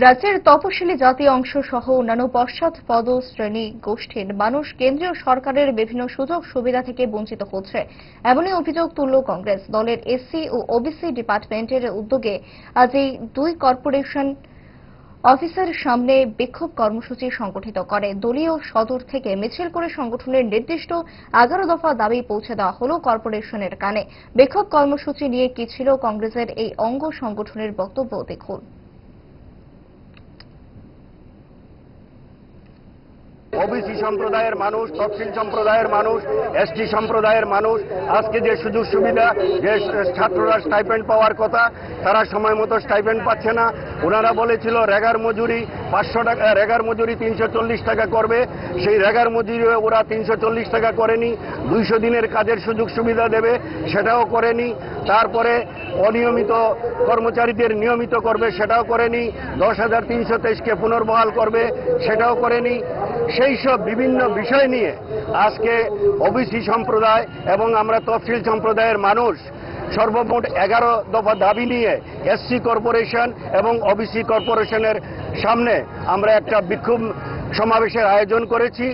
রাজ্যের তপশিলি জাতি অংশ সহ অন্যান্য পশ্চাৎপদ শ্রেণী গোষ্ঠীর মানুষ কেন্দ্রীয় সরকারের বিভিন্ন সুযোগ সুবিধা থেকে বঞ্চিত হচ্ছে, এমনই অভিযোগ তুলল কংগ্রেস। দলের এসসি ও ওবিসি ডিপার্টমেন্টের উদ্যোগে আজ এই দুই কর্পোরেশন অফিসের সামনে বিক্ষোভ কর্মসূচি সংগঠিত করে। দলীয় সদর থেকে মিছিল করে সংগঠনের নির্দিষ্ট 11 দফা দাবি পৌঁছে দেওয়া হল কর্পোরেশনের কানে। বিক্ষোভ কর্মসূচি নিয়ে কি ছিল কংগ্রেসের এই অঙ্গ সংগঠনের বক্তব্য দেখুন। ওবিসি সম্প্রদায়ের মানুষ, তফসিল সম্প্রদায়ের মানুষ, এসটি সম্প্রদায়ের মানুষ আজকে যে সুযোগ সুবিধা, যে ছাত্ররা স্টাইপেন্ড পাওয়ার কথা, তারা সময় মতো স্টাইপেন্ড পাচ্ছে না। ওনারা বলেছিল রেগার মজুরি 500 টাকা, রেগার মজুরি 340 টাকা করবে। সেই রেগার মজুরি ওরা 340 টাকা করেনি। 200 দিনের কাজের সুযোগ সুবিধা দেবে, সেটাও করেনি। তারপরে অনিয়মিত কর্মচারীদের নিয়মিত করবে, সেটাও করেনি। 10,323কে পুনর্বহাল করবে, সেটাও করেনি। সেই সব বিভিন্ন বিষয় নিয়ে আজকে ওবিসি সম্প্রদায় এবং আমরা তফসিল সম্প্রদায়ের মানুষ সর্বমোট 11 দফা দাবি নিয়ে এসসি কর্পোরেশন এবং ওবিসি কর্পোরেশনের সামনে আমরা একটা বিক্ষোভ সমাবেশের আয়োজন করেছি।